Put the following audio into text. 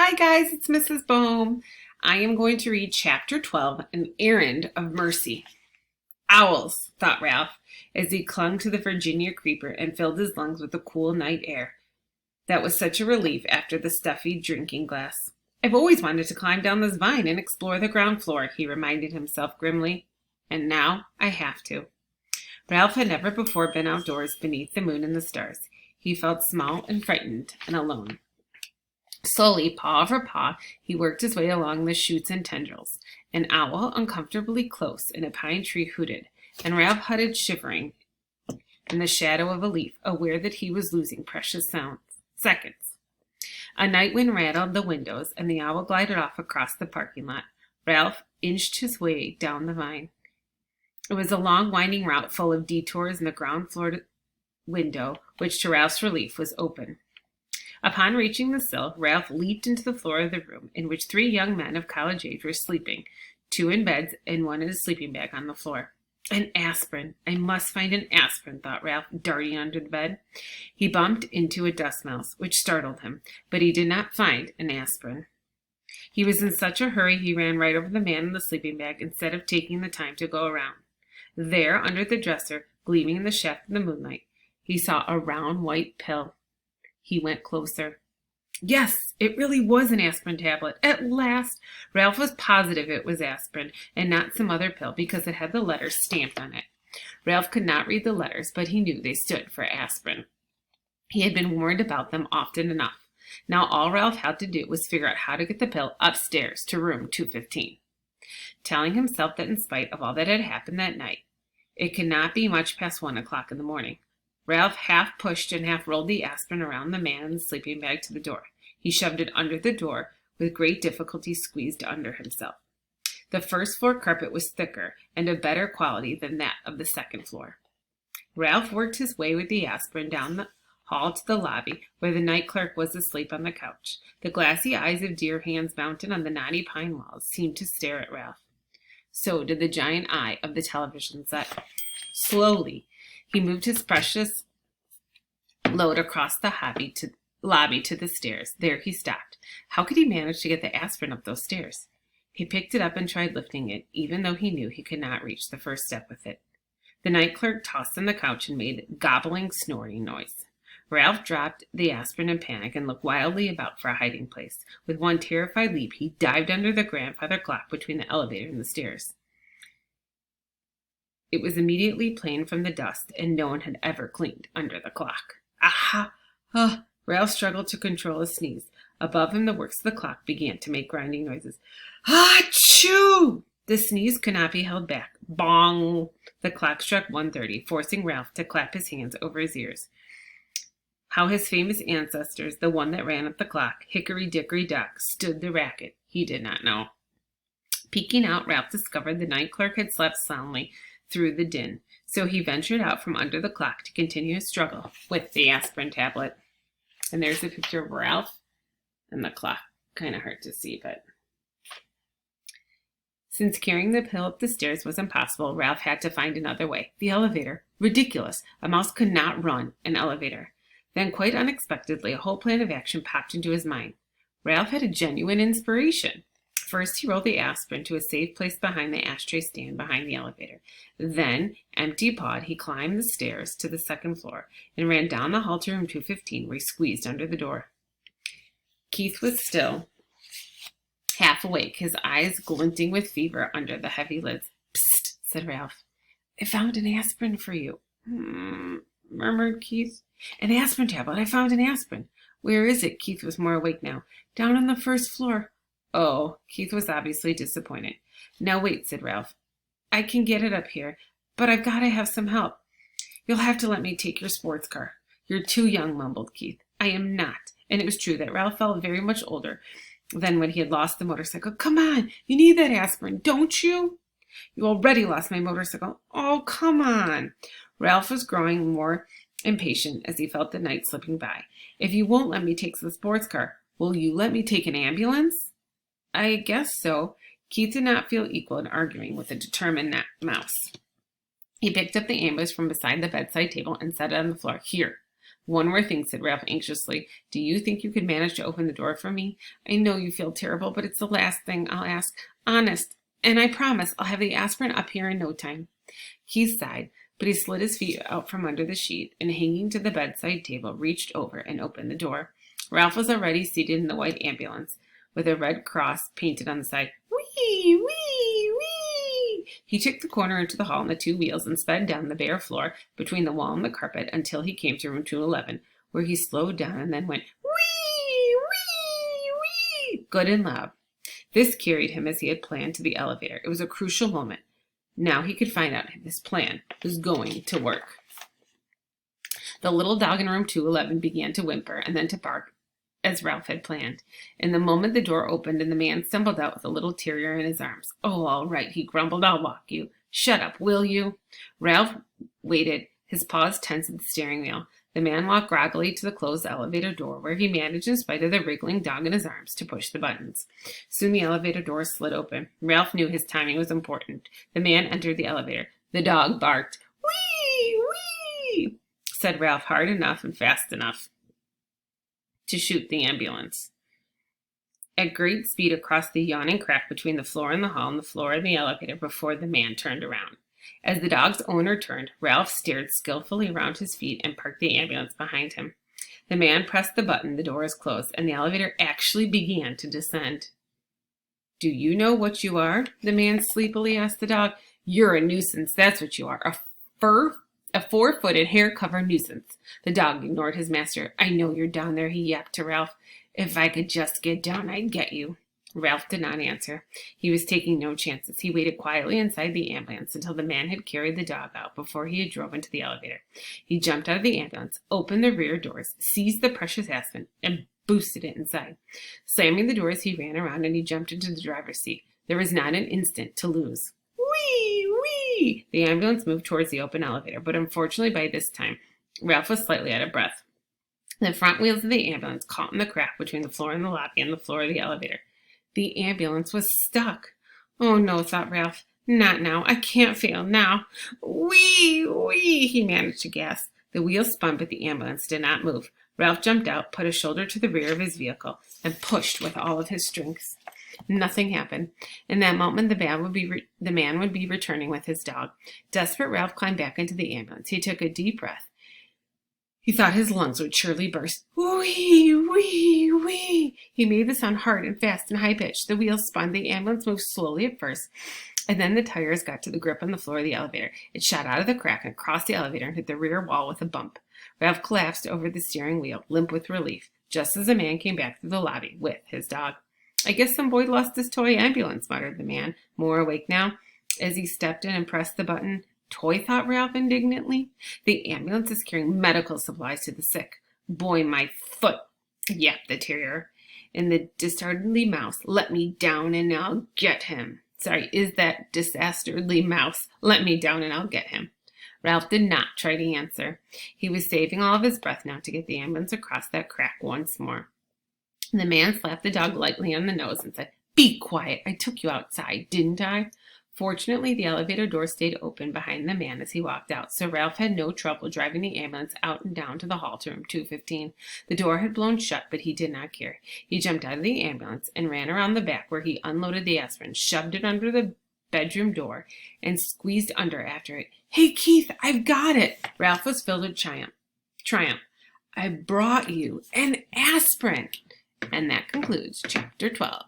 Hi guys, it's Mrs. Bohm. I am going to read Chapter 12, An Errand of Mercy. Owls, thought Ralph, as he clung to the Virginia creeper and filled his lungs with the cool night air. That was such a relief after the stuffy drinking glass. I've always wanted to climb down this vine and explore the ground floor, he reminded himself grimly. And now I have to. Ralph had never before been outdoors beneath the moon and the stars. He felt small and frightened and alone. Slowly, paw over paw, he worked his way along the shoots and tendrils. An owl uncomfortably close in a pine tree hooted, and Ralph huddled shivering in the shadow of a leaf, aware that he was losing precious seconds. A night wind rattled the windows, and the owl glided off across the parking lot. Ralph inched his way down the vine. It was a long, winding route full of detours, and the ground floor window, which to Ralph's relief was open. Upon reaching the sill, Ralph leaped into the floor of the room, in which 3 young men of college age were sleeping, 2 in beds and 1 in a sleeping bag on the floor. An aspirin. I must find an aspirin, thought Ralph, darting under the bed. He bumped into a dust mouse, which startled him, but he did not find an aspirin. He was in such a hurry he ran right over the man in the sleeping bag instead of taking the time to go around. There, under the dresser, gleaming in the shaft of the moonlight, he saw a round white pill. He went closer. Yes, it really was an aspirin tablet. At last, Ralph was positive it was aspirin and not some other pill because it had the letters stamped on it. Ralph could not read the letters, but he knew they stood for aspirin. He had been warned about them often enough. Now all Ralph had to do was figure out how to get the pill upstairs to room 215. Telling himself that in spite of all that had happened that night, it could not be much past 1 o'clock in the morning. Ralph half pushed and half rolled the aspirin around the man in the sleeping bag to the door. He shoved it under the door, with great difficulty squeezed under himself. The first floor carpet was thicker and of better quality than that of the second floor. Ralph worked his way with the aspirin down the hall to the lobby, where the night clerk was asleep on the couch. The glassy eyes of deer hands mounted on the knotty pine walls seemed to stare at Ralph. So did the giant eye of the television set. Slowly, he moved his precious load across the lobby to the stairs. There he stopped. How could he manage to get the aspirin up those stairs? He picked it up and tried lifting it, even though he knew he could not reach the first step with it. The night clerk tossed on the couch and made a gobbling, snorting noise. Ralph dropped the aspirin in panic and looked wildly about for a hiding place. With one terrified leap, he dived under the grandfather clock between the elevator and the stairs. It was immediately plain from the dust, and no one had ever cleaned under the clock. Aha! Ralph struggled to control a sneeze. Above him, the works of the clock began to make grinding noises. Achoo! The sneeze could not be held back. Bong! The clock struck 1:30, forcing Ralph to clap his hands over his ears. How his famous ancestors, the one that ran up the clock, Hickory-Dickory-Dock, stood the racket, he did not know. Peeking out, Ralph discovered the night clerk had slept soundly through the din, so he ventured out from under the clock to continue his struggle with the aspirin tablet. And there's a picture of Ralph and the clock. Kind of hard to see, but since carrying the pill up the stairs was impossible, Ralph had to find another way. The elevator. Ridiculous. A mouse could not run an elevator. Then, quite unexpectedly, a whole plan of action popped into his mind. Ralph had a genuine inspiration. First, he rolled the aspirin to a safe place behind the ashtray stand behind the elevator. Then, empty-pawed, he climbed the stairs to the second floor and ran down the hall to room 215, where he squeezed under the door. Keith was still half awake, his eyes glinting with fever under the heavy lids. Psst, said Ralph. I found an aspirin for you. Murmured Keith. An aspirin tablet. I found an aspirin. Where is it? Keith was more awake now. Down on the first floor. Oh, Keith was obviously disappointed. Now wait, said Ralph. I can get it up here, but I've got to have some help. You'll have to let me take your sports car. You're too young, mumbled Keith. I am not. And it was true that Ralph felt very much older than when he had lost the motorcycle. Come on, you need that aspirin, don't you? You already lost my motorcycle. Oh, come on. Ralph was growing more impatient as he felt the night slipping by. If you won't let me take the sports car, will you let me take an ambulance? I guess so. Keith did not feel equal in arguing with a determined mouse. He picked up the ambulance from beside the bedside table and set it on the floor. Here. One more thing, said Ralph anxiously. Do you think you could manage to open the door for me? I know you feel terrible, but it's the last thing I'll ask. Honest. And I promise I'll have the aspirin up here in no time. Keith sighed, but he slid his feet out from under the sheet and, hanging to the bedside table, reached over and opened the door. Ralph was already seated in the white ambulance, with a red cross painted on the side. Whee! Whee! Whee! He took the corner into the hall on the two wheels and sped down the bare floor between the wall and the carpet until he came to room 211, where he slowed down and then went, whee! Whee! Whee! Good and loud. This carried him, as he had planned, to the elevator. It was a crucial moment. Now he could find out if his plan was going to work. The little dog in room 211 began to whimper and then to bark, as Ralph had planned. In the moment the door opened and the man stumbled out with a little terrier in his arms. Oh, all right, he grumbled. I'll walk you. Shut up, will you? Ralph waited, his paws tense at the steering wheel. The man walked groggily to the closed elevator door, where he managed, in spite of the wriggling dog in his arms, to push the buttons. Soon the elevator door slid open. Ralph knew his timing was important. The man entered the elevator. The dog barked. Whee! Whee! Said Ralph, hard enough and fast enough to shoot the ambulance. At great speed across the yawning crack between the floor in the hall and the floor in the elevator before the man turned around. As the dog's owner turned, Ralph steered skillfully around his feet and parked the ambulance behind him. The man pressed the button, the doors closed, and the elevator actually began to descend. Do you know what you are? The man sleepily asked the dog. You're a nuisance, that's what you are. A four-footed, hair-covered nuisance. The dog ignored his master. I know you're down there, he yapped to Ralph. If I could just get down, I'd get you. Ralph did not answer. He was taking no chances. He waited quietly inside the ambulance until the man had carried the dog out before he had drove into the elevator. He jumped out of the ambulance, opened the rear doors, seized the precious aspirin, and boosted it inside. Slamming the doors, he ran around and he jumped into the driver's seat. There was not an instant to lose. Whee! Whee! The ambulance moved towards the open elevator, but unfortunately by this time, Ralph was slightly out of breath. The front wheels of the ambulance caught in the crack between the floor in the lobby and the floor of the elevator. The ambulance was stuck. Oh, no, thought Ralph. Not now. I can't fail now. Whee! Whee! He managed to gasp. The wheels spun, but the ambulance did not move. Ralph jumped out, put a shoulder to the rear of his vehicle, and pushed with all of his strength. Nothing happened. In that moment, the man would be returning with his dog. Desperate, Ralph climbed back into the ambulance. He took a deep breath. He thought his lungs would surely burst. Whee! Whee! Whee! He made the sound hard and fast and high-pitched. The wheels spun. The ambulance moved slowly at first, and then the tires got to the grip on the floor of the elevator. It shot out of the crack and across the elevator and hit the rear wall with a bump. Ralph collapsed over the steering wheel, limp with relief, just as the man came back through the lobby with his dog. I guess some boy lost his toy ambulance, muttered the man, more awake now, as he stepped in and pressed the button. Toy, thought Ralph indignantly. The ambulance is carrying medical supplies to the sick. Boy, my foot, yapped the terrier. And the dastardly mouse, let me down and I'll get him. Is that dastardly mouse, let me down and I'll get him. Ralph did not try to answer. He was saving all of his breath now to get the ambulance across that crack once more. The man slapped the dog lightly on the nose and said, Be quiet. I took you outside, didn't I? Fortunately, the elevator door stayed open behind the man as he walked out, so Ralph had no trouble driving the ambulance out and down to the hall to room 215. The door had blown shut, but he did not care. He jumped out of the ambulance and ran around the back where he unloaded the aspirin, shoved it under the bedroom door, and squeezed under after it. Hey, Keith, I've got it! Ralph was filled with triumph. I brought you an aspirin! And that concludes Chapter 12.